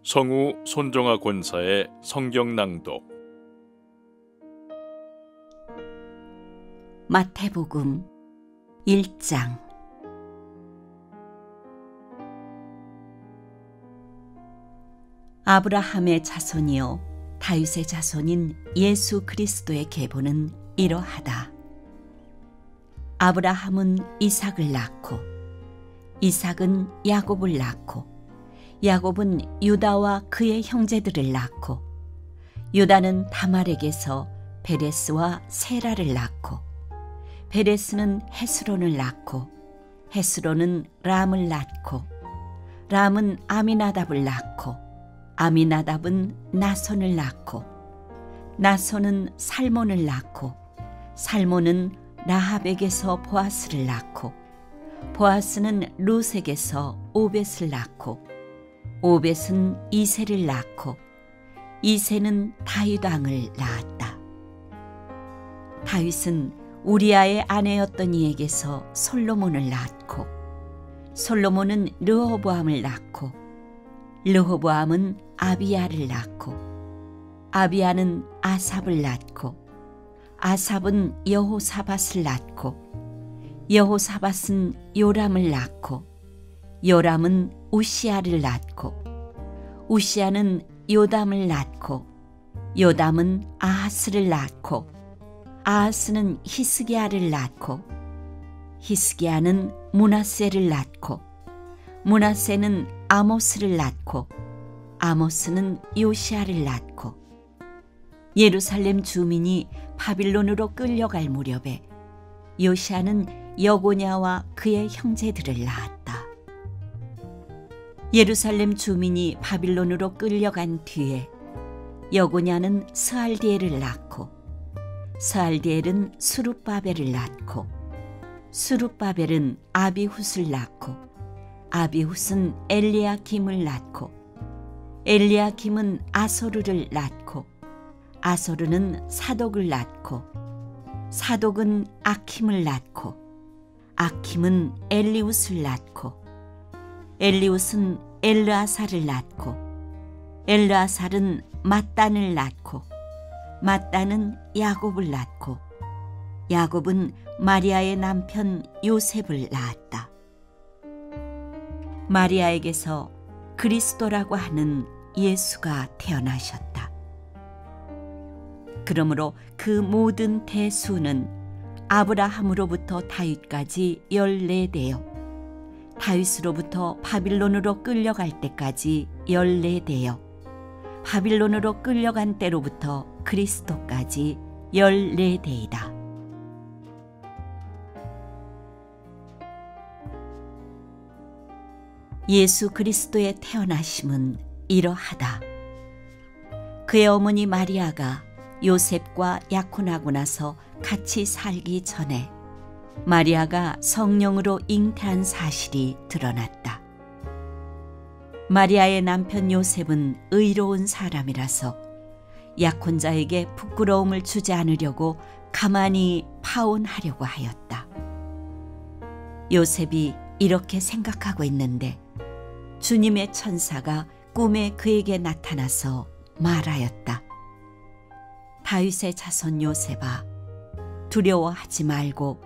성우 손정아 권사의 성경 낭독. 마태복음 1장. 아브라함의 자손이요 다윗의 자손인 예수 그리스도의 계보는 이러하다. 아브라함은 이삭을 낳고, 이삭은 야곱을 낳고, 야곱은 유다와 그의 형제들을 낳고, 유다는 다말에게서 베레스와 세라를 낳고, 베레스는 헤스론을 낳고, 헤스론은 람을 낳고, 람은 아미나답을 낳고, 아미나답은 나손을 낳고, 나손은 살몬을 낳고, 살몬은 라합에게서 보아스를 낳고, 보아스는 룻에게서 오벳을 낳고, 오벳은 이새를 낳고, 이새는 다윗 왕을 낳았다. 다윗은 우리아의 아내였던 이에게서 솔로몬을 낳고, 솔로몬은 르호보암을 낳고, 르호보암은 아비야를 낳고, 아비야는 아삽을 낳고, 아삽은 여호사밧을 낳고, 여호사밧은 요람을 낳고, 요람은 우시야를 낳고, 우시야는 요담을 낳고, 요담은 아하스를 낳고, 아하스는 히스기야를 낳고, 히스기야는 므낫세를 낳고, 므낫세는 아모스를 낳고, 아모스는 요시야를 낳고, 예루살렘 주민이 바빌론으로 끌려갈 무렵에 요시야는 여고냐와 그의 형제들을 낳았다. 예루살렘 주민이 바빌론으로 끌려간 뒤에 여고냐는 스알디엘을 낳고, 스알디엘은 수룹바벨을 낳고, 수룹바벨은 아비훗을 낳고, 아비훗은 엘리야김을 낳고, 엘리야김은 아소르를 낳고, 아소르는 사독을 낳고, 사독은 아킴을 낳고, 아킴은 엘리웃을 낳고, 엘리웃은 엘르아살을 낳고, 엘르아살은 mat단을 낳고, mat단은 야곱을 낳고, 야곱은 마리아의 남편 요셉을 낳았다. 마리아에게서 그리스도라고 하는 예수가 태어나셨다. 그러므로 그 모든 대수는 아브라함으로부터 다윗까지 14대요, 다윗으로부터 바빌론으로 끌려갈 때까지 14대요, 바빌론으로 끌려간 때로부터 그리스도까지 14대이다. 예수 그리스도의 태어나심은 이러하다. 그의 어머니 마리아가 요셉과 약혼하고 나서 같이 살기 전에 마리아가 성령으로 잉태한 사실이 드러났다. 마리아의 남편 요셉은 의로운 사람이라서 약혼자에게 부끄러움을 주지 않으려고 가만히 파혼하려고 하였다. 요셉이 이렇게 생각하고 있는데 주님의 천사가 꿈에 그에게 나타나서 말하였다. 다윗의 자손 요셉아, 두려워하지 말고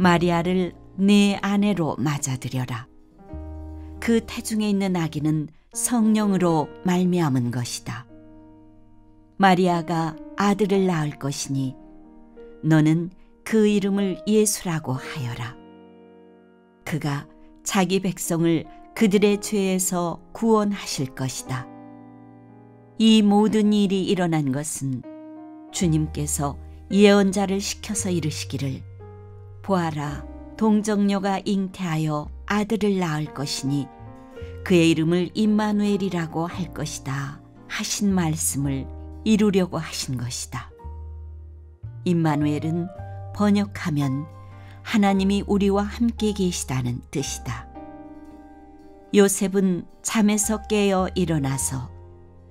마리아를 네 아내로 맞아들여라. 그 태중에 있는 아기는 성령으로 말미암은 것이다. 마리아가 아들을 낳을 것이니 너는 그 이름을 예수라고 하여라. 그가 자기 백성을 그들의 죄에서 구원하실 것이다. 이 모든 일이 일어난 것은 주님께서 예언자를 시켜서 이르시기를, 보아라, 동정녀가 잉태하여 아들을 낳을 것이니 그의 이름을 임마누엘이라고 할 것이다 하신 말씀을 이루려고 하신 것이다. 임마누엘은 번역하면 하나님이 우리와 함께 계시다는 뜻이다. 요셉은 잠에서 깨어 일어나서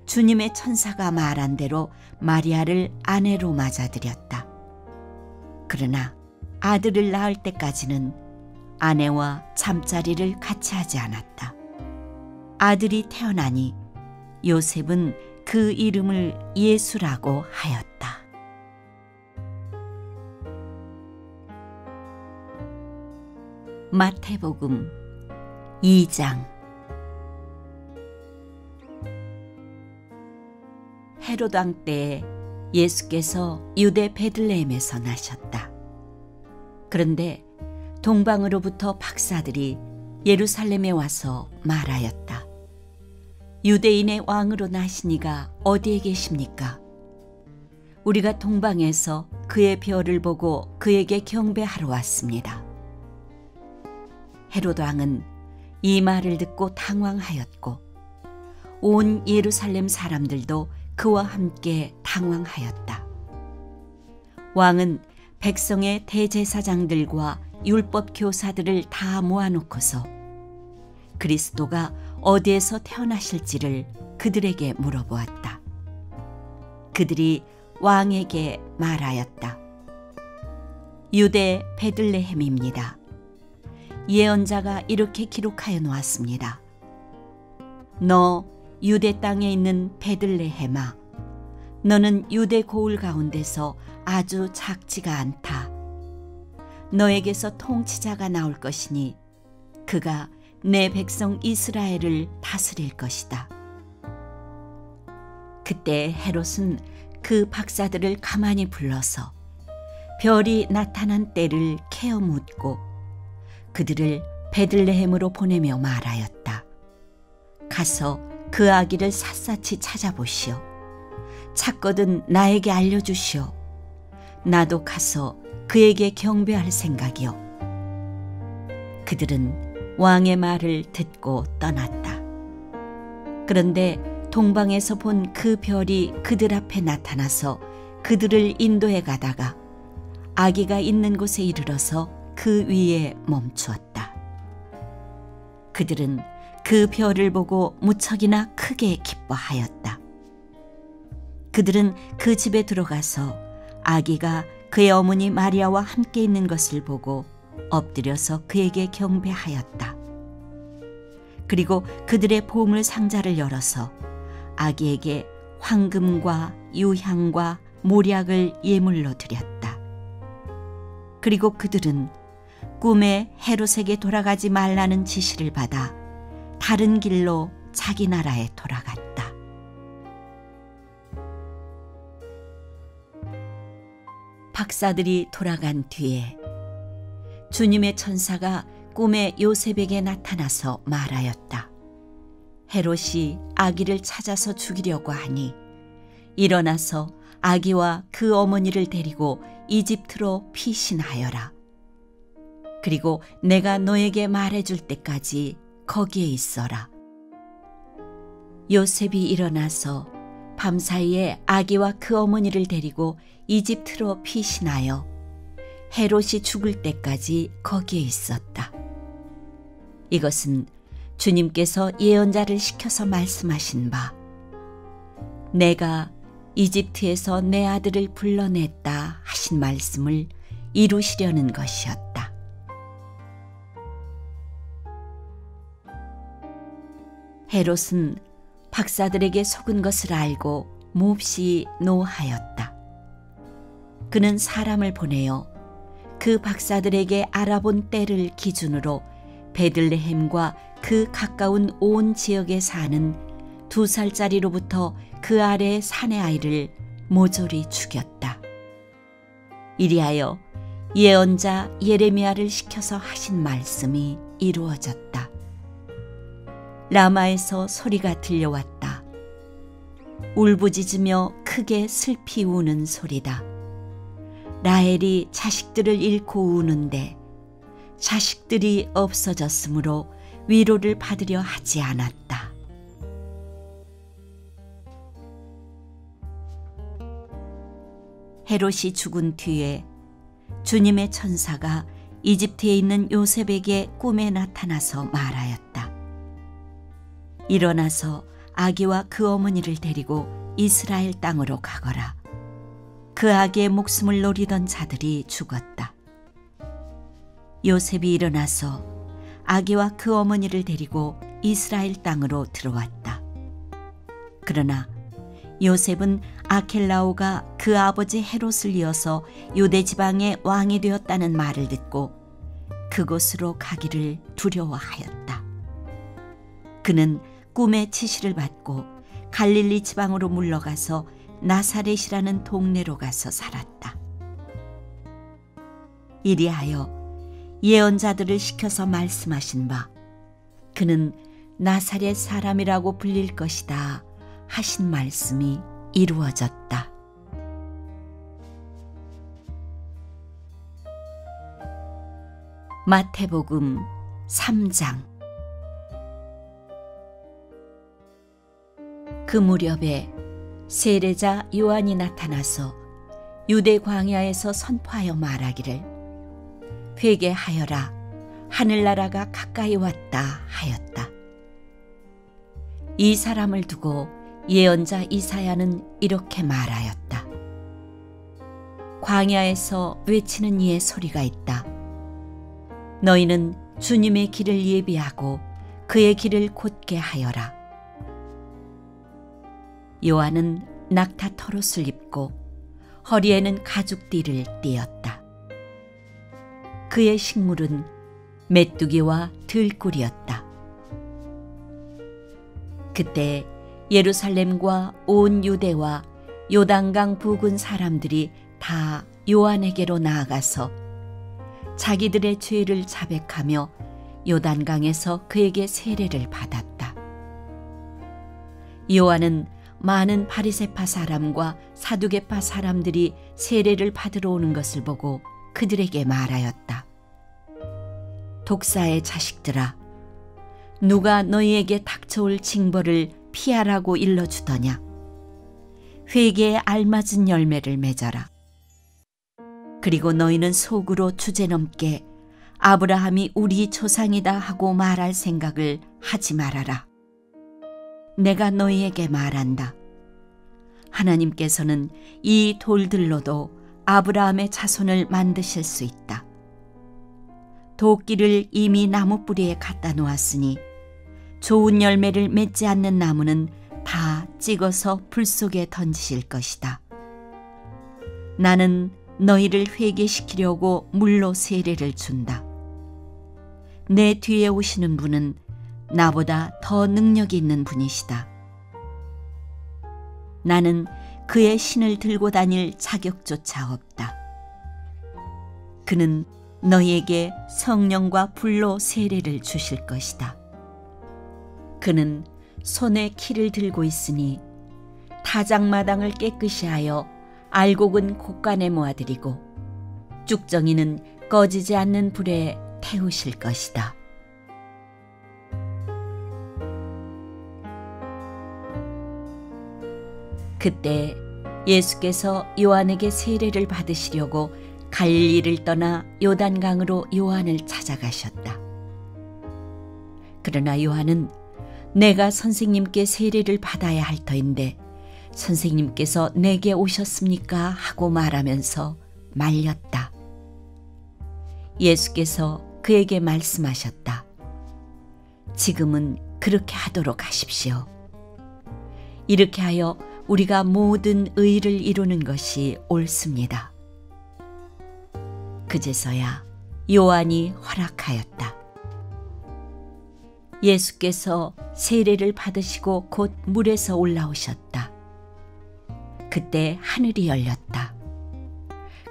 주님의 천사가 말한 대로 마리아를 아내로 맞아들였다. 그러나 아들을 낳을 때까지는 아내와 잠자리를 같이 하지 않았다. 아들이 태어나니 요셉은 그 이름을 예수라고 하였다. 마태복음 2장. 헤롯 왕 때에 예수께서 유대 베들레헴에서 나셨다. 그런데 동방으로부터 박사들이 예루살렘에 와서 말하였다. 유대인의 왕으로 나시니가 어디에 계십니까? 우리가 동방에서 그의 별을 보고 그에게 경배하러 왔습니다. 헤롯 왕은 이 말을 듣고 당황하였고 온 예루살렘 사람들도 그와 함께 당황하였다. 왕은 백성의 대제사장들과 율법 교사들을 다 모아놓고서 그리스도가 어디에서 태어나실지를 그들에게 물어보았다. 그들이 왕에게 말하였다. 유대 베들레헴입니다. 예언자가 이렇게 기록하여 놓았습니다. 너 유대 땅에 있는 베들레헴아, 너는 유대 고을 가운데서 아주 작지가 않다. 너에게서 통치자가 나올 것이니 그가 내 백성 이스라엘을 다스릴 것이다. 그때 헤롯은 그 박사들을 가만히 불러서 별이 나타난 때를 캐어 묻고 그들을 베들레헴으로 보내며 말하였다. 가서 그 아기를 샅샅이 찾아보시오. 찾거든 나에게 알려주시오. 나도 가서 그에게 경배할 생각이오. 그들은 왕의 말을 듣고 떠났다. 그런데 동방에서 본 그 별이 그들 앞에 나타나서 그들을 인도해 가다가 아기가 있는 곳에 이르러서 그 위에 멈추었다. 그들은 그 별을 보고 무척이나 크게 기뻐하였다. 그들은 그 집에 들어가서 아기가 그의 어머니 마리아와 함께 있는 것을 보고 엎드려서 그에게 경배하였다. 그리고 그들의 보물 상자를 열어서 아기에게 황금과 유향과 몰약을 예물로 드렸다. 그리고 그들은 꿈에 헤롯에게 돌아가지 말라는 지시를 받아 다른 길로 자기 나라에 돌아갔다. 박사들이 돌아간 뒤에 주님의 천사가 꿈에 요셉에게 나타나서 말하였다. 헤롯이 아기를 찾아서 죽이려고 하니 일어나서 아기와 그 어머니를 데리고 이집트로 피신하여라. 그리고 내가 너에게 말해줄 때까지 거기에 있어라. 요셉이 일어나서 밤사이에 아기와 그 어머니를 데리고 이집트로 피신하여 헤롯이 죽을 때까지 거기에 있었다. 이것은 주님께서 예언자를 시켜서 말씀하신 바, 내가 이집트에서 내 아들을 불러냈다 하신 말씀을 이루시려는 것이었다. 헤롯은 박사들에게 속은 것을 알고 몹시 노하였다. 그는 사람을 보내어 그 박사들에게 알아본 때를 기준으로 베들레헴과 그 가까운 온 지역에 사는 2살짜리로부터 그 아래의 사내 아이를 모조리 죽였다. 이리하여 예언자 예레미야를 시켜서 하신 말씀이 이루어졌다. 라마에서 소리가 들려왔다. 울부짖으며 크게 슬피 우는 소리다. 라헬이 자식들을 잃고 우는데 자식들이 없어졌으므로 위로를 받으려 하지 않았다. 헤롯이 죽은 뒤에 주님의 천사가 이집트에 있는 요셉에게 꿈에 나타나서 말하였다. 일어나서 아기와 그 어머니를 데리고 이스라엘 땅으로 가거라. 그 아기의 목숨을 노리던 자들이 죽었다. 요셉이 일어나서 아기와 그 어머니를 데리고 이스라엘 땅으로 들어왔다. 그러나 요셉은 아켈라오가 그 아버지 헤롯을 이어서 유대 지방의 왕이 되었다는 말을 듣고 그곳으로 가기를 두려워하였다. 그는 꿈의 지시를 받고 갈릴리 지방으로 물러가서 나사렛이라는 동네로 가서 살았다. 이리하여 예언자들을 시켜서 말씀하신 바 그는 나사렛 사람이라고 불릴 것이다 하신 말씀이 이루어졌다. 마태복음 3장. 그 무렵에 세례자 요한이 나타나서 유대 광야에서 선포하여 말하기를 회개하여라, 하늘나라가 가까이 왔다 하였다. 이 사람을 두고 예언자 이사야는 이렇게 말하였다. 광야에서 외치는 이의 소리가 있다. 너희는 주님의 길을 예비하고 그의 길을 곧게 하여라. 요한은 낙타 털옷을 입고 허리에는 가죽띠를 띠었다. 그의 식물은 메뚜기와 들꿀이었다. 그때 예루살렘과 온 유대와 요단강 부근 사람들이 다 요한에게로 나아가서 자기들의 죄를 자백하며 요단강에서 그에게 세례를 받았다. 요한은 많은 바리새파 사람과 사두개파 사람들이 세례를 받으러 오는 것을 보고 그들에게 말하였다. 독사의 자식들아, 누가 너희에게 닥쳐올 징벌을 피하라고 일러주더냐? 회개에 알맞은 열매를 맺어라. 그리고 너희는 속으로 주제넘게 아브라함이 우리 조상이다 하고 말할 생각을 하지 말아라. 내가 너희에게 말한다. 하나님께서는 이 돌들로도 아브라함의 자손을 만드실 수 있다. 도끼를 이미 나무 뿌리에 갖다 놓았으니 좋은 열매를 맺지 않는 나무는 다 찍어서 불 속에 던지실 것이다. 나는 너희를 회개시키려고 물로 세례를 준다. 내 뒤에 오시는 분은 나보다 더 능력이 있는 분이시다. 나는 그의 신을 들고 다닐 자격조차 없다. 그는 너희에게 성령과 불로 세례를 주실 것이다. 그는 손에 키를 들고 있으니 타작마당을 깨끗이 하여 알곡은 곳간에 모아들이고 쭉정이는 꺼지지 않는 불에 태우실 것이다. 그때 예수께서 요한에게 세례를 받으시려고 갈릴리를 떠나 요단강으로 요한을 찾아가셨다. 그러나 요한은 내가 선생님께 세례를 받아야 할 터인데 선생님께서 내게 오셨습니까? 하고 말하면서 말렸다. 예수께서 그에게 말씀하셨다. 지금은 그렇게 하도록 하십시오. 이렇게 하여 우리가 모든 의를 이루는 것이 옳습니다. 그제서야 요한이 허락하였다. 예수께서 세례를 받으시고 곧 물에서 올라오셨다. 그때 하늘이 열렸다.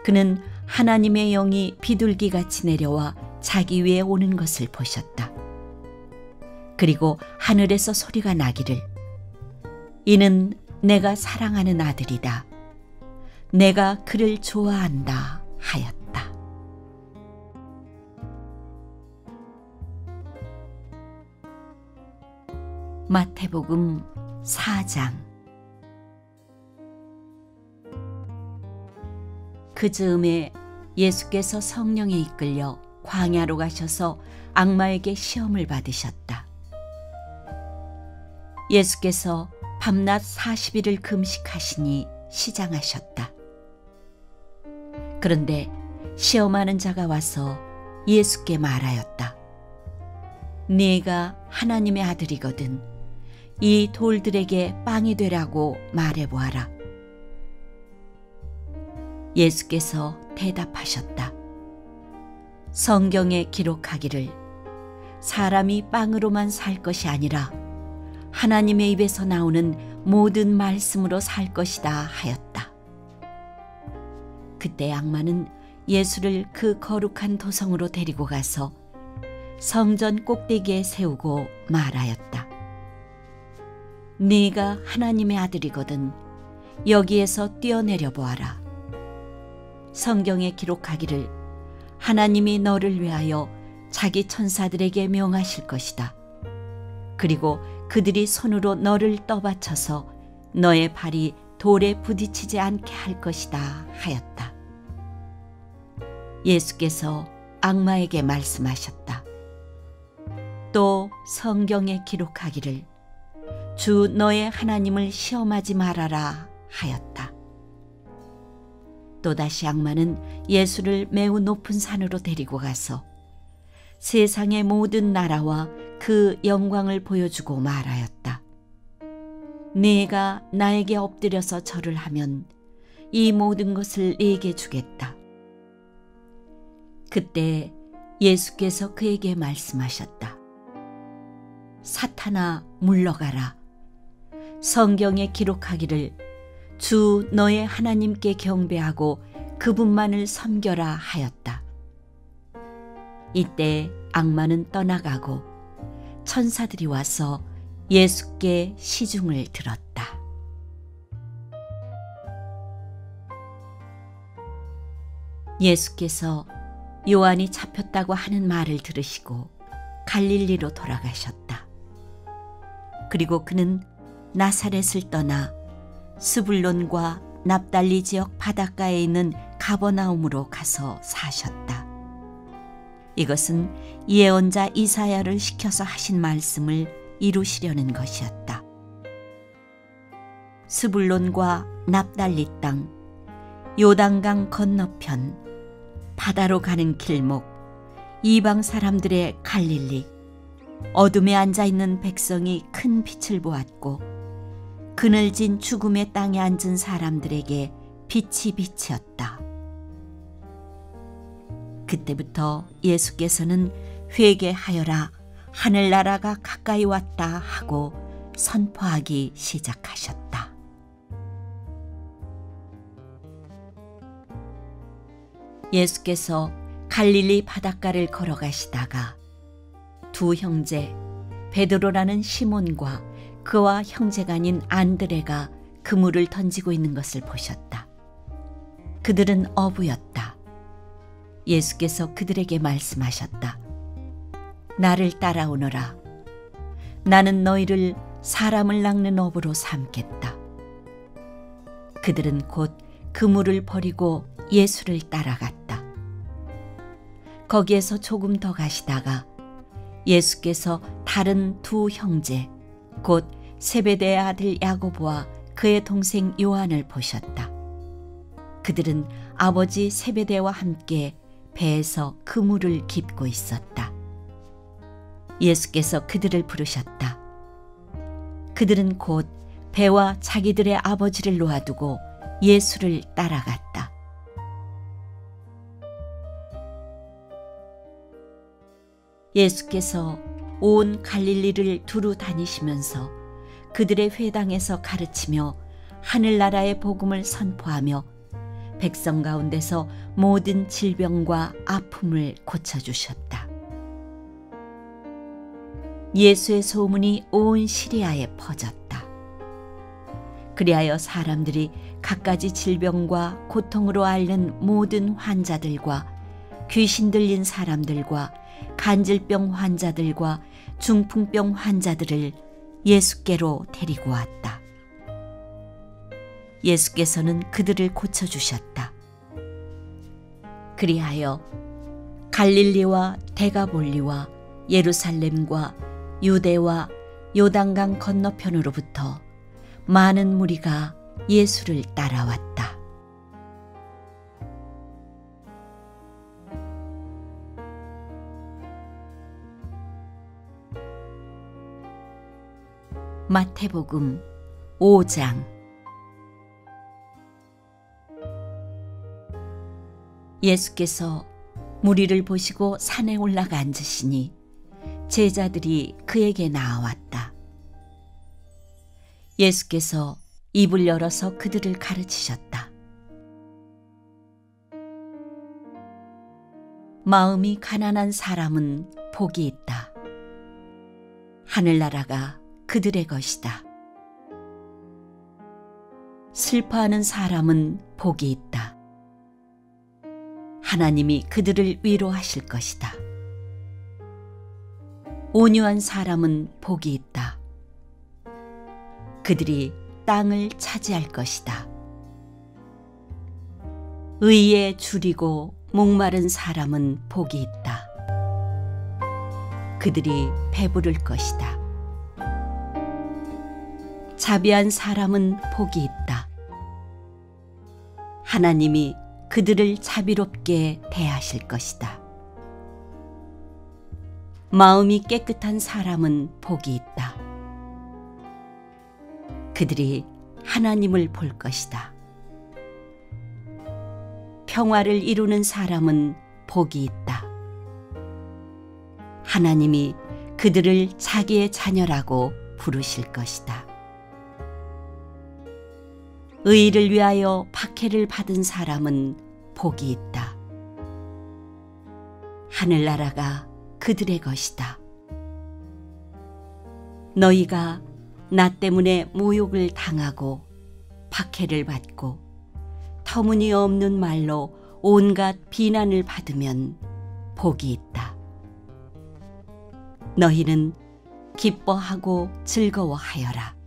그는 하나님의 영이 비둘기같이 내려와 자기 위에 오는 것을 보셨다. 그리고 하늘에서 소리가 나기를 이는 내가 사랑하는 아들이다. 내가 그를 좋아한다 하였다. 마태복음 4장. 그 즈음에 예수께서 성령에 이끌려 광야로 가셔서 악마에게 시험을 받으셨다. 예수께서 밤낮 40일을 금식하시니 시장하셨다. 그런데 시험하는 자가 와서 예수께 말하였다. 네가 하나님의 아들이거든 이 돌들에게 빵이 되라고 말해보아라. 예수께서 대답하셨다. 성경에 기록하기를 사람이 빵으로만 살 것이 아니라 하나님의 입에서 나오는 모든 말씀으로 살 것이다 하였다. 그때 악마는 예수를 그 거룩한 도성으로 데리고 가서 성전 꼭대기에 세우고 말하였다. 네가 하나님의 아들이거든 여기에서 뛰어내려 보아라. 성경에 기록하기를 하나님이 너를 위하여 자기 천사들에게 명하실 것이다. 그리고 그들이 손으로 너를 떠받쳐서 너의 발이 돌에 부딪히지 않게 할 것이다 하였다. 예수께서 악마에게 말씀하셨다. 또 성경에 기록하기를 주 너의 하나님을 시험하지 말아라 하였다. 또다시 악마는 예수를 매우 높은 산으로 데리고 가서 세상의 모든 나라와 그 영광을 보여주고 말하였다. 네가 나에게 엎드려서 절을 하면 이 모든 것을 네게 주겠다. 그때 예수께서 그에게 말씀하셨다. 사탄아 물러가라. 성경에 기록하기를 주 너의 하나님께 경배하고 그분만을 섬겨라 하였다. 이때 악마는 떠나가고 천사들이 와서 예수께 시중을 들었다. 예수께서 요한이 잡혔다고 하는 말을 들으시고 갈릴리로 돌아가셨다. 그리고 그는 나사렛을 떠나 스불론과 납달리 지역 바닷가에 있는 가버나움으로 가서 사셨다. 이것은 예언자 이사야를 시켜서 하신 말씀을 이루시려는 것이었다. 스불론과 납달리 땅, 요단강 건너편, 바다로 가는 길목, 이방 사람들의 갈릴리, 어둠에 앉아있는 백성이 큰 빛을 보았고 그늘진 죽음의 땅에 앉은 사람들에게 빛이 빛이었다. 그때부터 예수께서는 회개하여라 하늘나라가 가까이 왔다 하고 선포하기 시작하셨다. 예수께서 갈릴리 바닷가를 걸어가시다가 두 형제 베드로라는 시몬과 그와 형제가 아닌 안드레가 그물을 던지고 있는 것을 보셨다. 그들은 어부였다. 예수께서 그들에게 말씀하셨다. 나를 따라오너라. 나는 너희를 사람을 낚는 어부로 삼겠다. 그들은 곧 그물을 버리고 예수를 따라갔다. 거기에서 조금 더 가시다가 예수께서 다른 두 형제, 곧 세베대의 아들 야고보와 그의 동생 요한을 보셨다. 그들은 아버지 세베대와 함께 배에서 그물을 깁고 있었다. 예수께서 그들을 부르셨다. 그들은 곧 배와 자기들의 아버지를 놓아두고 예수를 따라갔다. 예수께서 온 갈릴리를 두루 다니시면서 그들의 회당에서 가르치며 하늘나라의 복음을 선포하며 백성 가운데서 모든 질병과 아픔을 고쳐주셨다. 예수의 소문이 온 시리아에 퍼졌다. 그리하여 사람들이 갖가지 질병과 고통으로 앓는 모든 환자들과 귀신 들린 사람들과 간질병 환자들과 중풍병 환자들을 예수께로 데리고 왔다. 예수께서는 그들을 고쳐주셨다. 그리하여 갈릴리와 데가볼리와 예루살렘과 유대와 요단강 건너편으로부터 많은 무리가 예수를 따라왔다. 마태복음 5장. 예수께서 무리를 보시고 산에 올라가 앉으시니 제자들이 그에게 나아왔다. 예수께서 입을 열어서 그들을 가르치셨다. 마음이 가난한 사람은 복이 있다. 하늘나라가 그들의 것이다. 슬퍼하는 사람은 복이 있다. 하나님이 그들을 위로하실 것이다. 온유한 사람은 복이 있다. 그들이 땅을 차지할 것이다. 의에 줄이고 목마른 사람은 복이 있다. 그들이 배부를 것이다. 자비한 사람은 복이 있다. 하나님이 그들을 자비롭게 대하실 것이다. 마음이 깨끗한 사람은 복이 있다. 그들이 하나님을 볼 것이다. 평화를 이루는 사람은 복이 있다. 하나님이 그들을 자기의 자녀라고 부르실 것이다. 의를 위하여 박해를 받은 사람은 복이 있다. 하늘나라가 그들의 것이다. 너희가 나 때문에 모욕을 당하고 박해를 받고 터무니없는 말로 온갖 비난을 받으면 복이 있다. 너희는 기뻐하고 즐거워하여라.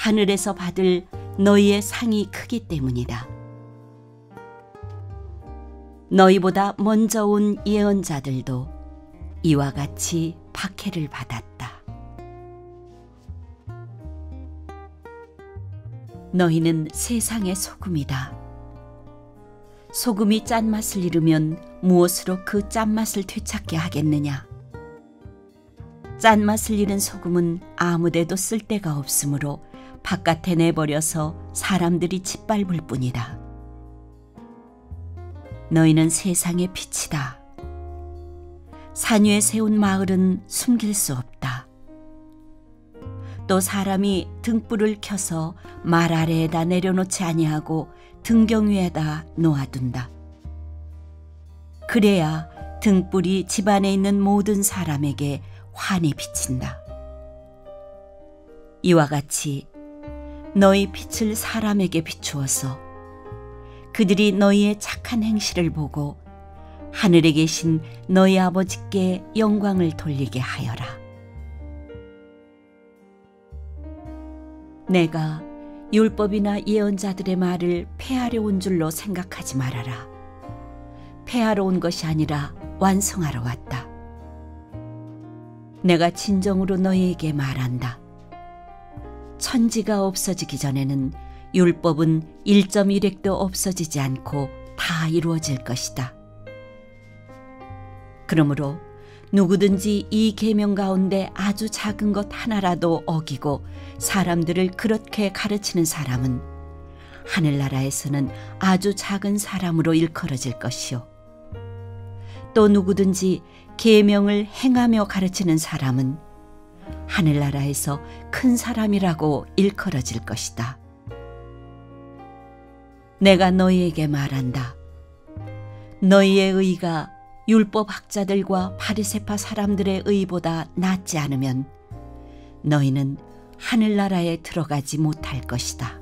하늘에서 받을 너희의 상이 크기 때문이다. 너희보다 먼저 온 예언자들도 이와 같이 박해를 받았다. 너희는 세상의 소금이다. 소금이 짠맛을 잃으면 무엇으로 그 짠맛을 되찾게 하겠느냐? 짠맛을 잃은 소금은 아무데도 쓸데가 없으므로 바깥에 내버려서 사람들이 짓밟을 뿐이다. 너희는 세상의 빛이다. 산 위에 세운 마을은 숨길 수 없다. 또 사람이 등불을 켜서 말 아래에다 내려놓지 아니하고 등경 위에다 놓아둔다. 그래야 등불이 집안에 있는 모든 사람에게 환히 비친다. 이와 같이 너희 빛을 사람에게 비추어서 그들이 너희의 착한 행실을 보고 하늘에 계신 너희 아버지께 영광을 돌리게 하여라. 내가 율법이나 예언자들의 말을 폐하려 온 줄로 생각하지 말아라. 폐하러 온 것이 아니라 완성하러 왔다. 내가 진정으로 너희에게 말한다. 천지가 없어지기 전에는 율법은 1.1획도 없어지지 않고 다 이루어질 것이다. 그러므로 누구든지 이 계명 가운데 아주 작은 것 하나라도 어기고 사람들을 그렇게 가르치는 사람은 하늘나라에서는 아주 작은 사람으로 일컬어질 것이요. 또 누구든지 계명을 행하며 가르치는 사람은 하늘나라에서 큰 사람이라고 일컬어질 것이다. 내가 너희에게 말한다. 너희의 의가 율법학자들과 바리새파 사람들의 의보다 낫지 않으면 너희는 하늘나라에 들어가지 못할 것이다.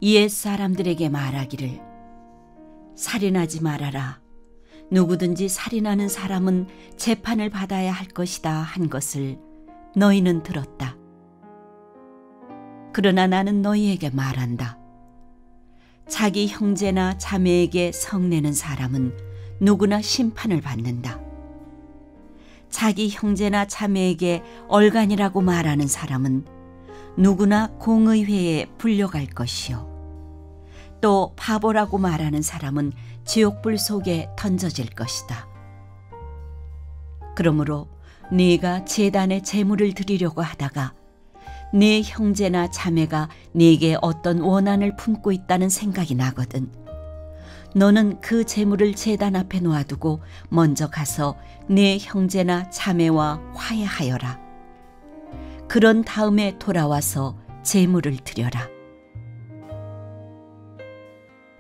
옛 사람들에게 말하기를 살인하지 말아라. 누구든지 살인하는 사람은 재판을 받아야 할 것이다 한 것을 너희는 들었다. 그러나 나는 너희에게 말한다. 자기 형제나 자매에게 성내는 사람은 누구나 심판을 받는다. 자기 형제나 자매에게 얼간이라고 말하는 사람은 누구나 공의회에 불려갈 것이요. 또 바보라고 말하는 사람은 지옥불 속에 던져질 것이다. 그러므로 네가 제단에 제물을 드리려고 하다가 네 형제나 자매가 네게 어떤 원한을 품고 있다는 생각이 나거든 너는 그 제물을 제단 앞에 놓아두고 먼저 가서 네 형제나 자매와 화해하여라. 그런 다음에 돌아와서 제물을 드려라.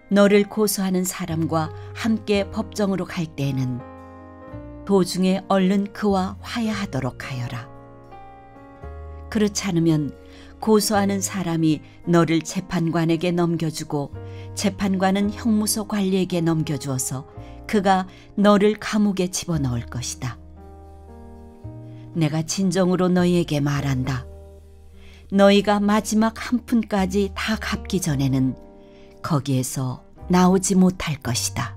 너를 고소하는 사람과 함께 법정으로 갈 때에는 도중에 얼른 그와 화해하도록 하여라. 그렇지 않으면 고소하는 사람이 너를 재판관에게 넘겨주고 재판관은 형무소 관리에게 넘겨주어서 그가 너를 감옥에 집어넣을 것이다. 내가 진정으로 너희에게 말한다. 너희가 마지막 한 푼까지 다 갚기 전에는 거기에서 나오지 못할 것이다.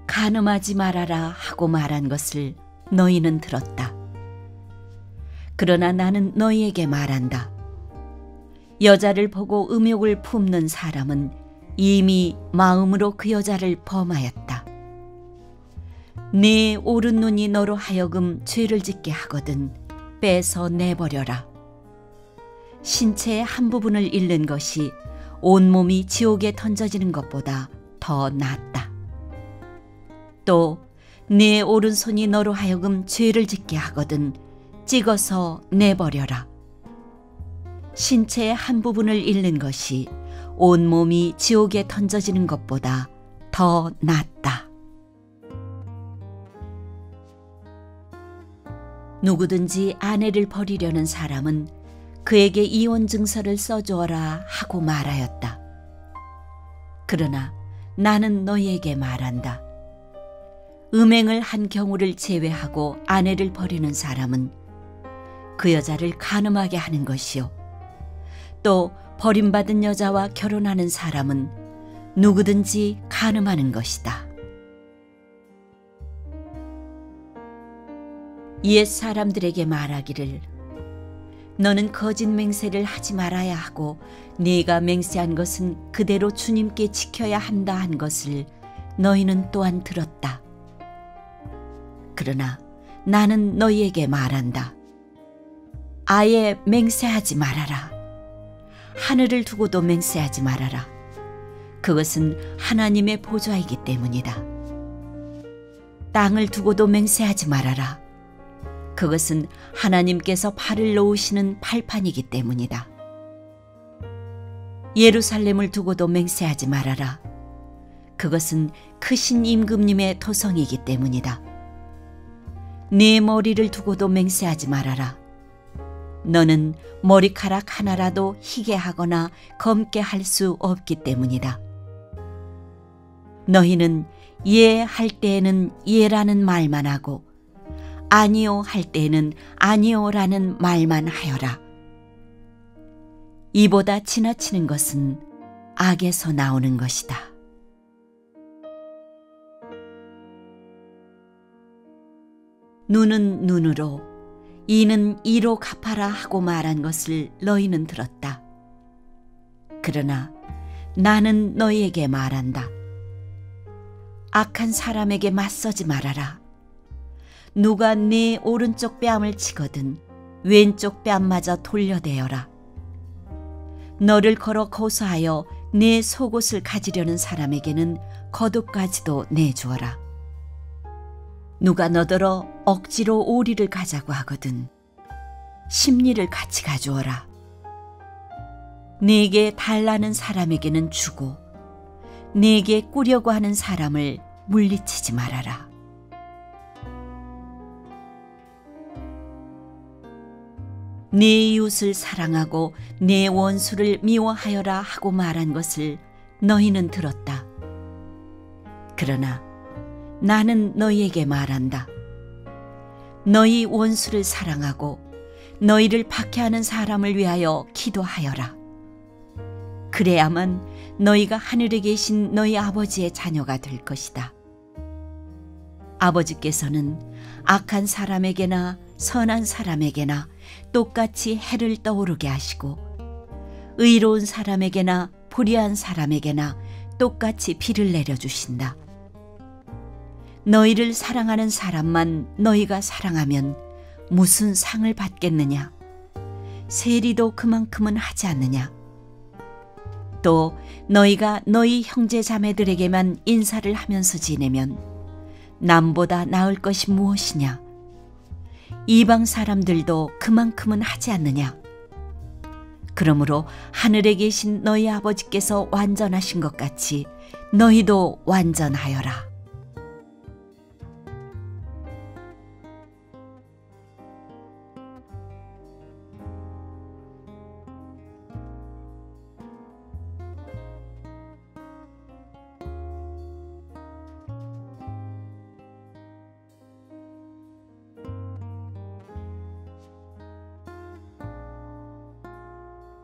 간음하지 말아라 하고 말한 것을 너희는 들었다. 그러나 나는 너희에게 말한다. 여자를 보고 음욕을 품는 사람은 이미 마음으로 그 여자를 범하였다. 네 오른 눈이 너로 하여금 죄를 짓게 하거든 빼서 내버려라. 신체의 한 부분을 잃는 것이 온몸이 지옥에 던져지는 것보다 더 낫다. 또 네 오른손이 너로 하여금 죄를 짓게 하거든 찍어서 내버려라. 신체의 한 부분을 잃는 것이 온몸이 지옥에 던져지는 것보다 더 낫다. 누구든지 아내를 버리려는 사람은 그에게 이혼 증서를 써주어라 하고 말하였다. 그러나 나는 너희에게 말한다. 음행을 한 경우를 제외하고 아내를 버리는 사람은 그 여자를 간음하게 하는 것이요. 또 버림받은 여자와 결혼하는 사람은 누구든지 간음하는 것이다. 옛 사람들에게 말하기를 너는 거짓 맹세를 하지 말아야 하고 네가 맹세한 것은 그대로 주님께 지켜야 한다 한 것을 너희는 또한 들었다. 그러나 나는 너희에게 말한다. 아예 맹세하지 말아라. 하늘을 두고도 맹세하지 말아라. 그것은 하나님의 보좌이기 때문이다. 땅을 두고도 맹세하지 말아라. 그것은 하나님께서 발을 놓으시는 발판이기 때문이다. 예루살렘을 두고도 맹세하지 말아라. 그것은 크신 임금님의 도성이기 때문이다. 네 머리를 두고도 맹세하지 말아라. 너는 머리카락 하나라도 희게 하거나 검게 할 수 없기 때문이다. 너희는 예 할 때에는 예라는 말만 하고 아니요 할 때에는 아니요라는 말만 하여라. 이보다 지나치는 것은 악에서 나오는 것이다. 눈은 눈으로 이는 이로 갚아라 하고 말한 것을 너희는 들었다. 그러나 나는 너희에게 말한다. 악한 사람에게 맞서지 말아라. 누가 네 오른쪽 뺨을 치거든 왼쪽 뺨마저 돌려대어라. 너를 걸어 고소하여 네 속옷을 가지려는 사람에게는 겉옷까지도 내주어라. 누가 너더러 억지로 오리를 가자고 하거든 심리를 같이 가주어라. 네게 달라는 사람에게는 주고 네게 꾸려고 하는 사람을 물리치지 말아라. 네 이웃을 사랑하고 네 원수를 미워하여라 하고 말한 것을 너희는 들었다. 그러나 나는 너희에게 말한다. 너희 원수를 사랑하고 너희를 박해하는 사람을 위하여 기도하여라. 그래야만 너희가 하늘에 계신 너희 아버지의 자녀가 될 것이다. 아버지께서는 악한 사람에게나 선한 사람에게나 똑같이 해를 떠오르게 하시고 의로운 사람에게나 불의한 사람에게나 똑같이 비를 내려주신다. 너희를 사랑하는 사람만 너희가 사랑하면 무슨 상을 받겠느냐? 세리도 그만큼은 하지 않느냐? 또 너희가 너희 형제 자매들에게만 인사를 하면서 지내면 남보다 나을 것이 무엇이냐? 이방 사람들도 그만큼은 하지 않느냐? 그러므로 하늘에 계신 너희 아버지께서 완전하신 것 같이 너희도 완전하여라.